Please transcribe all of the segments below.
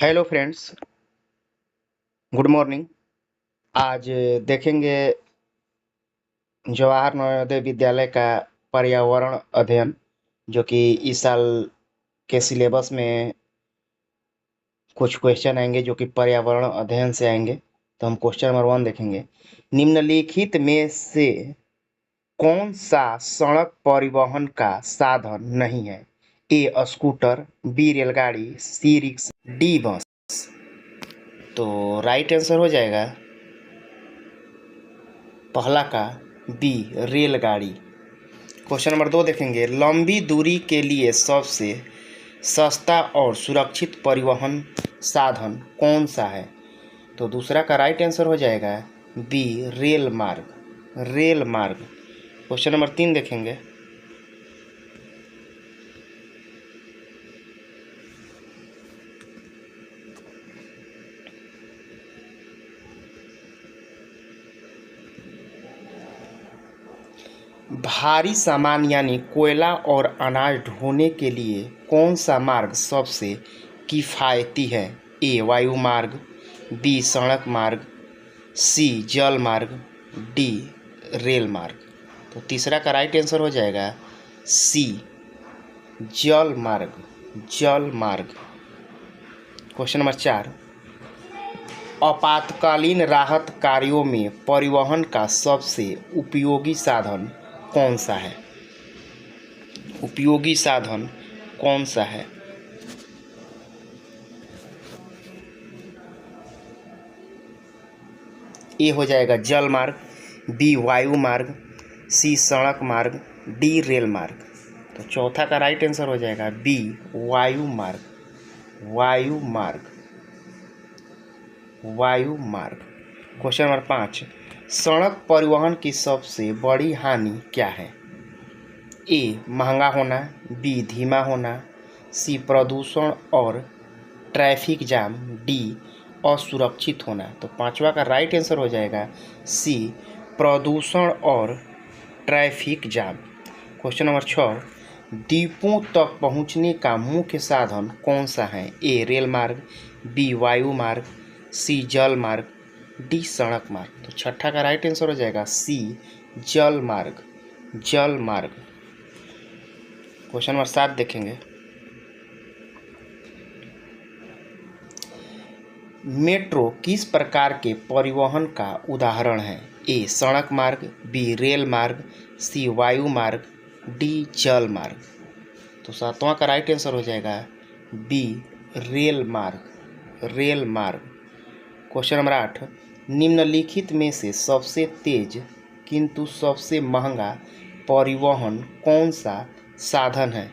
Hello friends, good morning. आज देखेंगे जवाहर नवोदय विद्यालय का पर्यावरण अध्ययन, जो कि इस साल के सिलेबस में कुछ क्वेश्चन आएंगे जो कि पर्यावरण अध्ययन से आएंगे। तो हम क्वेश्चन नंबर 1 देखेंगे। निम्नलिखित में से कौन सा सड़क परिवहन का साधन नहीं है? ए स्कूटर, बी रेलगाड़ी, सी रिक्शा, डी बस। तो राइट आंसर हो जाएगा पहला का बी रेलगाड़ी। क्वेश्चन नंबर 2 देखेंगे। लंबी दूरी के लिए सबसे सस्ता और सुरक्षित परिवहन साधन कौन सा है? तो दूसरा का राइट आंसर हो जाएगा बी रेल मार्ग। रेल मार्ग। क्वेश्चन नंबर 3 देखेंगे। भारी सामान यानी कोयला और अनाज ढोने के लिए कौन सा मार्ग सबसे किफ़ायती है? ए वायु मार्ग, बी सड़क मार्ग, सी जल मार्ग, डी रेल मार्ग। तो तीसरा का राइट आंसर हो जाएगा सी जल मार्ग। जल मार्ग। Question number 4। आपातकालीन राहत कार्यों में परिवहन का सबसे उपयोगी साधन कौन सा है? उपयोगी साधन कौन सा है? ए हो जाएगा जल मार्ग, बी वायु मार्ग, सी सड़क मार्ग, डी रेल मार्ग। तो चौथा का राइट आंसर हो जाएगा बी वायु मार्ग। वायु मार्ग। वायु मार्ग। Question number 5। सड़क परिवहन की सबसे बड़ी हानि क्या है? ए महंगा होना, बी धीमा होना, सी प्रदूषण और ट्रैफिक जाम, डी असुरक्षित होना। तो पांचवा का राइट आंसर हो जाएगा सी प्रदूषण और ट्रैफिक जाम। Question number 6। द्वीपों तक पहुंचने का मुख्य साधन कौन सा है? ए रेल मार्ग, बी वायु मार्ग, सी जल मार्ग, डी सड़क मार्ग। तो छठा का राइट आंसर हो जाएगा सी जल मार्ग। जल मार्ग। क्वेश्चन नंबर 7 देखेंगे। मेट्रो किस प्रकार के परिवहन का उदाहरण है? ए सड़क मार्ग, बी रेल मार्ग, सी वायु मार्ग, डी जल मार्ग। तो सातवां का राइट आंसर हो जाएगा बी रेल मार्ग। रेल मार्ग। Question number 8। निम्नलिखित में से सबसे तेज किंतु सबसे महंगा परिवहन कौन सा साधन है?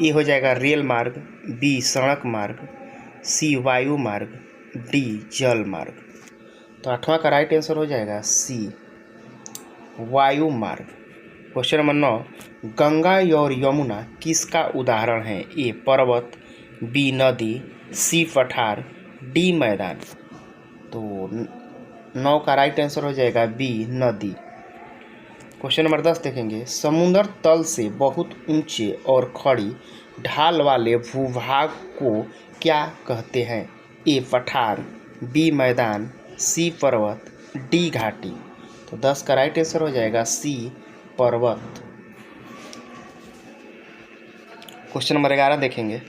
ए हो जाएगा रेल मार्ग, बी सड़क मार्ग, सी वायु मार्ग, डी जल मार्ग। तो आठवां का राइट आंसर हो जाएगा सी वायु मार्ग। Question number 9। गंगा और यमुना किसका उदाहरण है? ए पर्वत, बी नदी, सी पठार, डी मैदान। तो 9 का राइट आंसर हो जाएगा बी नदी। क्वेश्चन नंबर 10 देखेंगे। समुद्र तल से बहुत ऊंचे और खड़ी ढाल वाले भूभाग को क्या कहते हैं? ए पठार, बी मैदान, सी पर्वत, डी घाटी। तो 10 का राइट आंसर हो जाएगा सी पर्वत। क्वेश्चन नंबर 11 देखेंगे।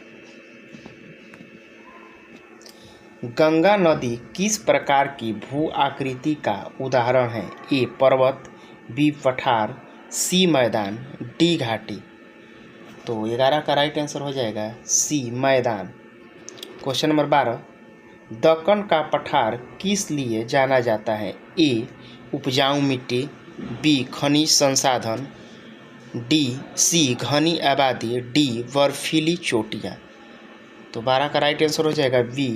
गंगा नदी किस प्रकार की भू आकृति का उदाहरण है? ए पर्वत, बी पठार, सी मैदान, डी घाटी। तो 11 का राइट आंसर हो जाएगा सी मैदान। Question number 12। दक्कन का पठार किस लिए जाना जाता है? ए उपजाऊ मिट्टी, बी खनिज संसाधन, सी घनी आबादी, डी बर्फीली चोटियाँ। तो 12 का राइट आंसर हो जाएगा बी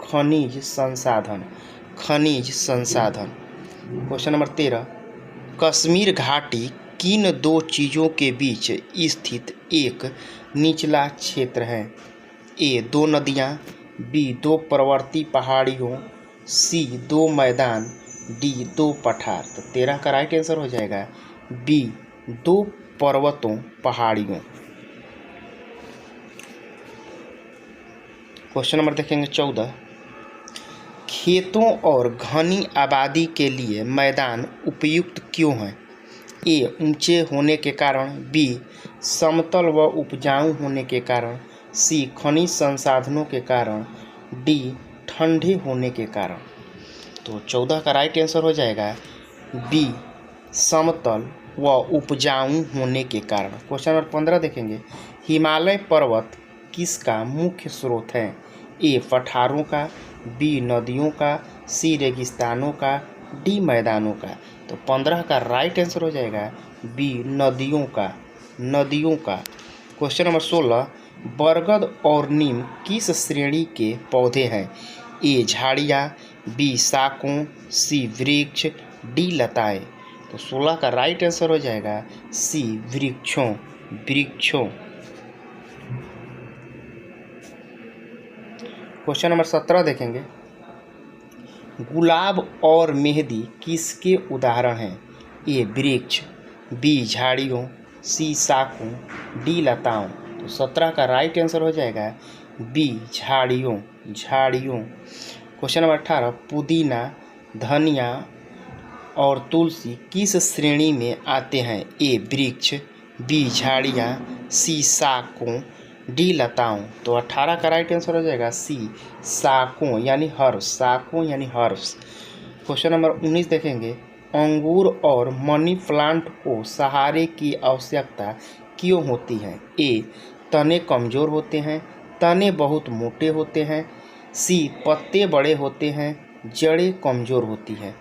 खनिज संसाधन। खनिज संसाधन। Question number 13। कश्मीर घाटी किन दो चीज़ों के बीच स्थित एक निचला क्षेत्र है? ए दो नदियाँ, बी दो पर्वतीय पहाड़ियों, सी दो मैदान, डी 2 पठार। तो 13 का राइट आंसर हो जाएगा बी 2 पर्वतों पहाड़ियों। क्वेश्चन नंबर देखेंगे 14। खेतों और घनी आबादी के लिए मैदान उपयुक्त क्यों हैं? ए ऊंचे होने के कारण, बी समतल व उपजाऊ होने के कारण, सी खनिज संसाधनों के कारण, डी ठंडे होने के कारण। तो 14 का राइट आंसर हो जाएगा बी समतल व उपजाऊ होने के कारण। क्वेश्चन नंबर 15 देखेंगे। हिमालय पर्वत किसका मुख्य स्रोत है? ए पठारों का, बी नदियों का, सी रेगिस्तानों का, डी मैदानों का। तो 15 का राइट आंसर हो जाएगा बी नदियों का, नदियों का। Question number 16। बरगद और नीम किस श्रेणी के पौधे हैं? ए झाड़ियाँ, बी शाकों, सी वृक्ष, डी लताएँ। तो 16 का राइट आंसर हो जाएगा सी वृक्षों, वृक्षों। क्वेश्चन नंबर 17 देखेंगे। गुलाब और मेहंदी किसके उदाहरण हैं? ए वृक्ष, बी झाड़ियों, सी शाकों, डी लताओं। तो 17 का राइट आंसर हो जाएगा बी झाड़ियों, झाड़ियों। Question number 18। पुदीना, धनिया और तुलसी किस श्रेणी में आते हैं? ए वृक्ष, बी झाड़ियाँ, सी शाकों, डी लताओं। तो 18 का राइट आंसर हो जाएगा सी शाकों यानी हर्ब्स, शाकों यानी हर्ब्स। क्वेश्चन नंबर 19 देखेंगे। अंगूर और मनी प्लांट को सहारे की आवश्यकता क्यों होती है? ए तने कमज़ोर होते हैं, तने बहुत मोटे होते हैं, सी पत्ते बड़े होते हैं, जड़ें कमज़ोर होती हैं।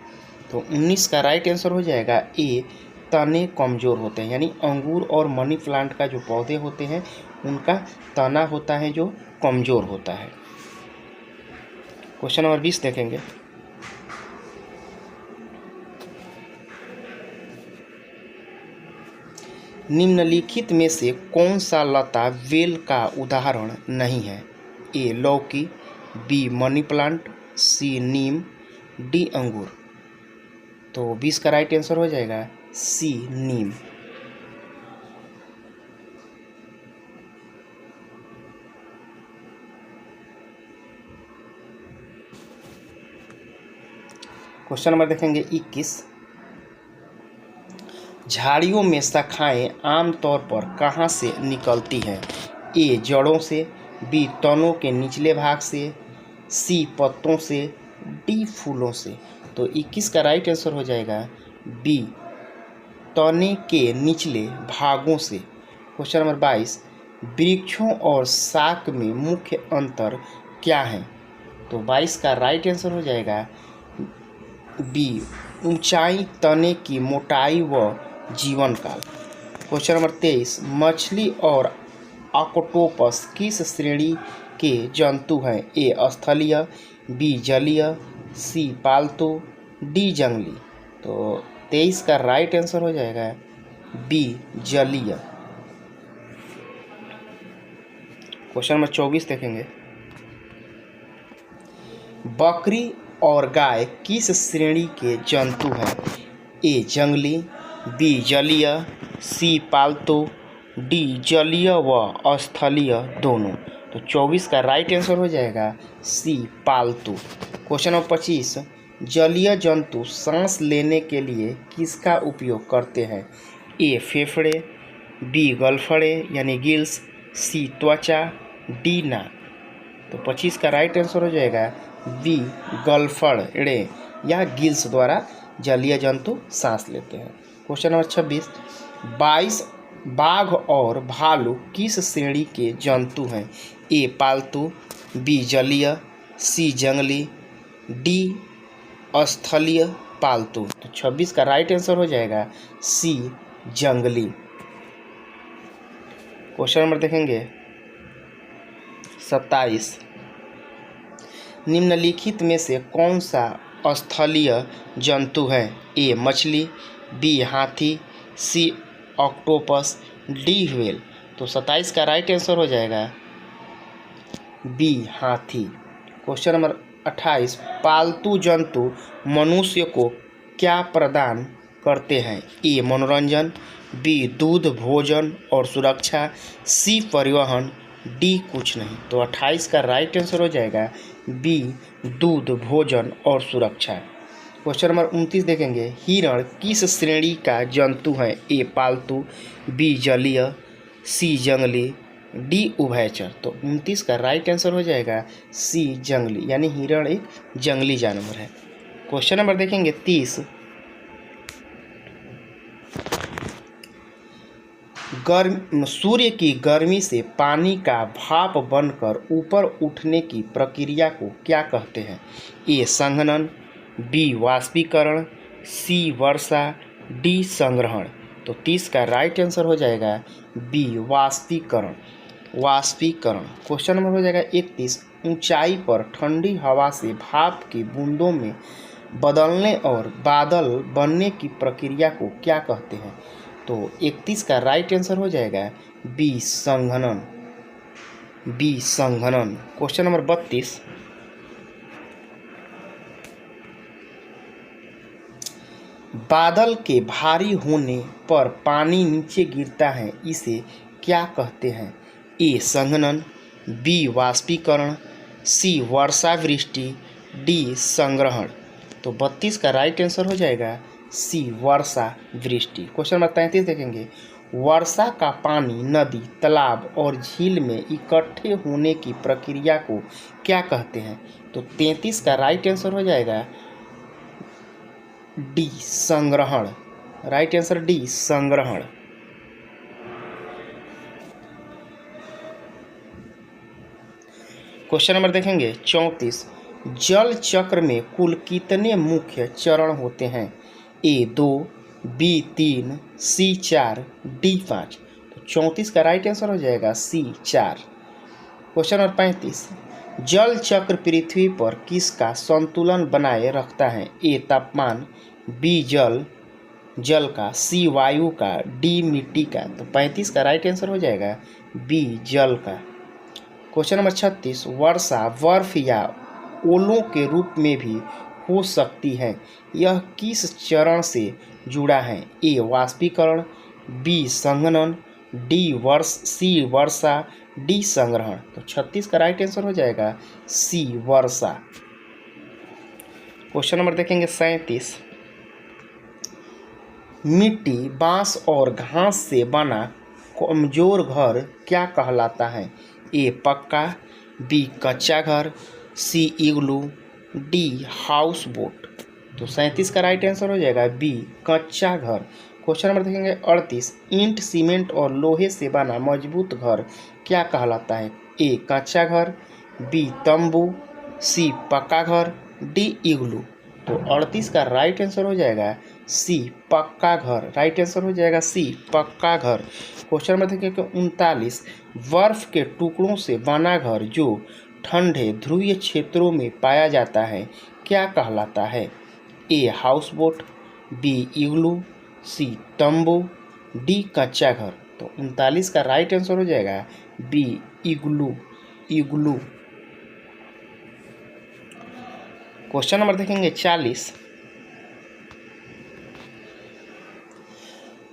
तो 19 का राइट आंसर हो जाएगा ए तने कमज़ोर होते हैं, यानी अंगूर और मनी प्लांट का जो पौधे होते हैं उनका तना होता है जो कमज़ोर होता है। क्वेश्चन नंबर 20 देखेंगे। निम्नलिखित में से कौन सा लता बेल का उदाहरण नहीं है? ए लौकी, बी मनी प्लांट, सी नीम, डी अंगूर। तो 20 का राइट आंसर हो जाएगा सी नीम। क्वेश्चन नंबर देखेंगे 21। झाड़ियों में शाखाएं आमतौर पर कहाँ से निकलती हैं? ए जड़ों से, बी तनों के निचले भाग से, सी पत्तों से, डी फूलों से। तो 21 का राइट आंसर हो जाएगा बी तने के निचले भागों से। Question number 22। वृक्षों और शाक में मुख्य अंतर क्या है? तो 22 का राइट आंसर हो जाएगा बी ऊंचाई, तने की मोटाई व जीवन काल। Question number 23। मछली और ऑक्टोपस किस श्रेणी के जंतु हैं? ए स्थलीय, बी जलीय, सी पालतू, डी जंगली। तो 23 का राइट आंसर हो जाएगा बी जलीय। क्वेश्चन नंबर 24 देखेंगे। बकरी और गाय किस श्रेणी के जंतु हैं? ए जंगली, बी जलीय, सी पालतू, डी जलीय व स्थलीय दोनों। तो 24 का राइट आंसर हो जाएगा सी पालतू। Question number 25। जलीय जंतु सांस लेने के लिए किसका उपयोग करते हैं? ए फेफड़े, बी गलफड़े यानी गिल्स, सी त्वचा, डी नाक। तो 25 का राइट आंसर हो जाएगा बी गलफड़े या गिल्स द्वारा जलीय जंतु सांस लेते हैं। Question number 26। 22 बाघ और भालू किस श्रेणी के जंतु हैं? ए पालतू, बी जलीय, सी जंगली, डी स्थलीय पालतू। तो 26 का राइट आंसर हो जाएगा सी जंगली। क्वेश्चन नंबर देखेंगे 27। निम्नलिखित में से कौन सा स्थलीय जंतु है? ए मछली, बी हाथी, सी ऑक्टोपस, डी व्हेल। तो 27 का राइट आंसर हो जाएगा बी हाथी। क्वेश्चन नंबर 28 पालतू जंतु मनुष्य को क्या प्रदान करते हैं? ए मनोरंजन, बी दूध, भोजन और सुरक्षा, सी परिवहन, डी कुछ नहीं। तो 28 का राइट आंसर हो जाएगा बी दूध, भोजन और सुरक्षा। क्वेश्चन नंबर 29 देखेंगे, हिरण किस श्रेणी का जंतु है? ए पालतू, बी जलीय, सी जंगली, डी उभयचर। तो 29 का राइट आंसर हो जाएगा सी जंगली, यानी हिरण एक जंगली जानवर है। क्वेश्चन नंबर देखेंगे 30, सूर्य की गर्मी से पानी का भाप बनकर ऊपर उठने की प्रक्रिया को क्या कहते हैं? ए संघनन, बी वाष्पीकरण, सी वर्षा, डी संग्रहण। तो 30 का राइट आंसर हो जाएगा बी वाष्पीकरण। वाष्पीकरण। क्वेश्चन नंबर हो जाएगा 31, ऊंचाई पर ठंडी हवा से भाप की बूंदों में बदलने और बादल बनने की प्रक्रिया को क्या कहते हैं? तो 31 का राइट आंसर हो जाएगा बी संघनन। बी संघनन। क्वेश्चन नंबर 32, बादल के भारी होने पर पानी नीचे गिरता है, इसे क्या कहते हैं? ए संघनन, बी वाष्पीकरण, सी वर्षावृष्टि, डी संग्रहण। तो 32 का राइट आंसर हो जाएगा सी वर्षावृष्टि। क्वेश्चन नंबर 33 देखेंगे, वर्षा का पानी नदी, तालाब और झील में इकट्ठे होने की प्रक्रिया को क्या कहते हैं? तो 33 का राइट आंसर हो जाएगा डी संग्रहण। राइट आंसर डी संग्रहण। क्वेश्चन नंबर देखेंगे 34, जल चक्र में कुल कितने मुख्य चरण होते हैं? ए 2, बी 3, सी 4, डी 5। तो 34 का राइट आंसर हो जाएगा सी 4। क्वेश्चन नंबर 35, जल चक्र पृथ्वी पर किसका संतुलन बनाए रखता है? ए तापमान, बी जल का, सी वायु का, डी मिट्टी का। तो 35 का राइट आंसर हो जाएगा बी जल का। क्वेश्चन नंबर 36, वर्षा बर्फ या ओलों के रूप में भी हो सकती है, यह किस चरण से जुड़ा है? ए वाष्पीकरण, बी संघनन, सी वर्षा, डी संग्रहण। तो 36 का राइट आंसर हो जाएगा सी वर्षा। क्वेश्चन नंबर देखेंगे 37, मिट्टी, बांस और घास से बना कमजोर घर क्या कहलाता है? ए पक्का, बी कच्चा घर, सी इग्लू, डी हाउस बोट। तो 37 का राइट आंसर हो जाएगा बी कच्चा घर। क्वेश्चन नंबर देखेंगे 38, ईंट, सीमेंट और लोहे से बना मजबूत घर क्या कहलाता है? ए कच्चा घर, बी तंबू, सी पक्का घर, डी इग्लू। तो 38 का राइट आंसर हो जाएगा सी पक्का घर। राइट आंसर हो जाएगा सी पक्का घर। क्वेश्चन नंबर देखिए 39, बर्फ के टुकड़ों से बना घर जो ठंडे ध्रुवीय क्षेत्रों में पाया जाता है क्या कहलाता है? ए हाउस बोट, बी इग्लू, सी तंबू, डी कच्चा घर। तो 39 का राइट आंसर हो जाएगा बी इग्लू। इग्लू। क्वेश्चन नंबर देखेंगे 40,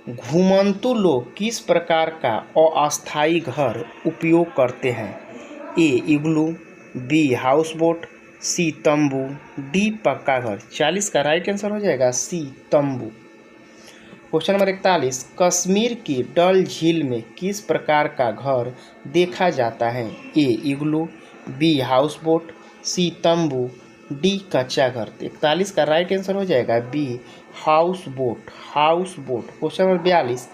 घुमंतु लोग किस प्रकार का अस्थायी घर उपयोग करते हैं? ए इग्लू, बी हाउस बोट, सी तंबू, डी पक्का घर। 40 का राइट आंसर हो जाएगा सी तंबू। क्वेश्चन नंबर 41, कश्मीर की डल झील में किस प्रकार का घर देखा जाता है? ए इग्लू, बी हाउस बोट, सी तंबू, डी कच्चा घर। 41 का राइट आंसर हो जाएगा B houseboat. Houseboat. Question number 42,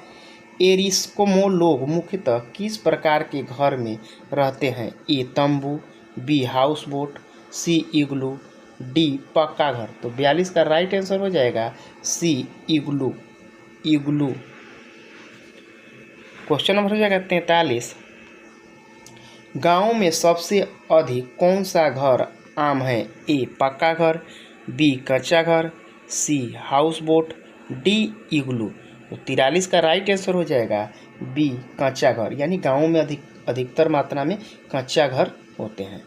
एरिस्कोमो लोग मुख्यतः किस प्रकार के घर में रहते हैं? ए तंबू, बी हाउस बोट, सी इग्लू, डी पक्का घर। तो 42 का राइट आंसर हो जाएगा सी इग्लू। इग्लू। क्वेश्चन नंबर हो जाएगा 43, गाँव में सबसे अधिक कौन सा घर आम है? ए पक्का घर, बी कच्चा घर, सी हाउस बोट, डी इग्लू। तो 43 का राइट आंसर हो जाएगा बी कच्चा घर, यानी गाँव में अधिकतर मात्रा में कच्चा घर होते हैं।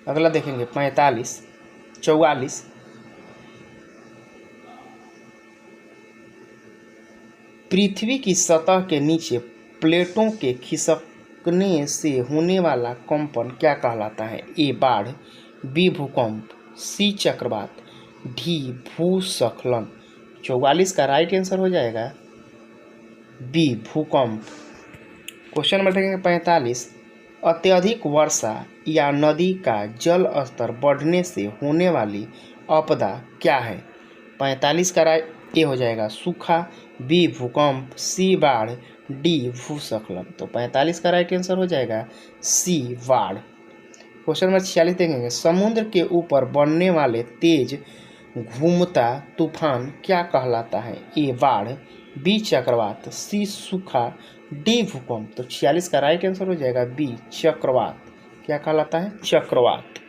अगला देखेंगे 44। पृथ्वी की सतह के नीचे प्लेटों के खिसकने से होने वाला कंपन क्या कहलाता है? ए बाढ़, बी भूकंप, सी चक्रवात, डी भूस्खलन। 44 का राइट आंसर हो जाएगा बी भूकंप। क्वेश्चन नंबर देखेंगे 45। अत्यधिक वर्षा या नदी का जल स्तर बढ़ने से होने वाली आपदा क्या है? 45 का राइट ए हो जाएगा सूखा, बी भूकंप, सी बाढ़, डी भूस्खलन। तो 45 का राइट आंसर हो जाएगा सी बाढ़। क्वेश्चन नंबर 46 देखेंगे। समुद्र के ऊपर बनने वाले तेज घूमता तूफान क्या कहलाता है? ए बाढ़, बी चक्रवात, सी सूखा, डी भूकंप। तो 46 का राइट आंसर हो जाएगा बी चक्रवात। क्या कहलाता है? चक्रवात।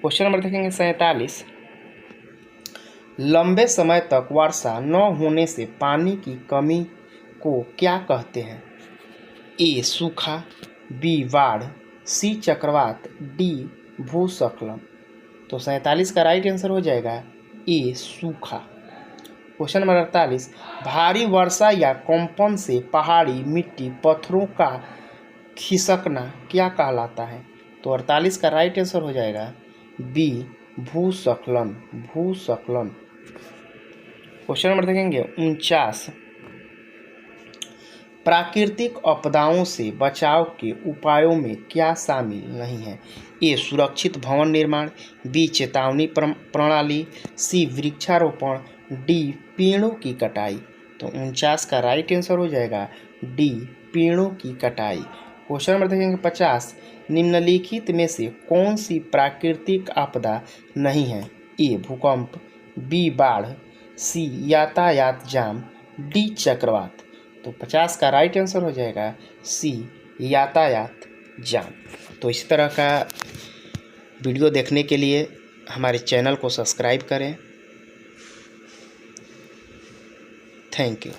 क्वेश्चन नंबर देखेंगे 47। लंबे समय तक वर्षा न होने से पानी की कमी को क्या कहते हैं? ए सूखा, बी बाढ़, सी चक्रवात, डी भूस्खलन। तो 47 का राइट आंसर हो जाएगा ए सूखा। Question number 48। भारी वर्षा या कंपन से पहाड़ी मिट्टी पत्थरों का खिसकना क्या कहलाता है? तो 48 का राइट आंसर हो जाएगा बी भूस्खलन। भूस्खलन। क्वेश्चन नंबर देखेंगे 49। प्राकृतिक आपदाओं से बचाव के उपायों में क्या शामिल नहीं है? ए सुरक्षित भवन निर्माण, बी चेतावनी प्रणाली, सी वृक्षारोपण, डी पेड़ों की कटाई। तो 49 का राइट आंसर हो जाएगा डी पेड़ों की कटाई। क्वेश्चन नंबर देखेंगे 50। निम्नलिखित में से कौन सी प्राकृतिक आपदा नहीं है? ए भूकंप, बी बाढ़, सी यातायात जाम, डी चक्रवात। तो 50 का राइट आंसर हो जाएगा सी यातायात जाम। तो इस तरह का वीडियो देखने के लिए हमारे चैनल को सब्सक्राइब करें। Thank you.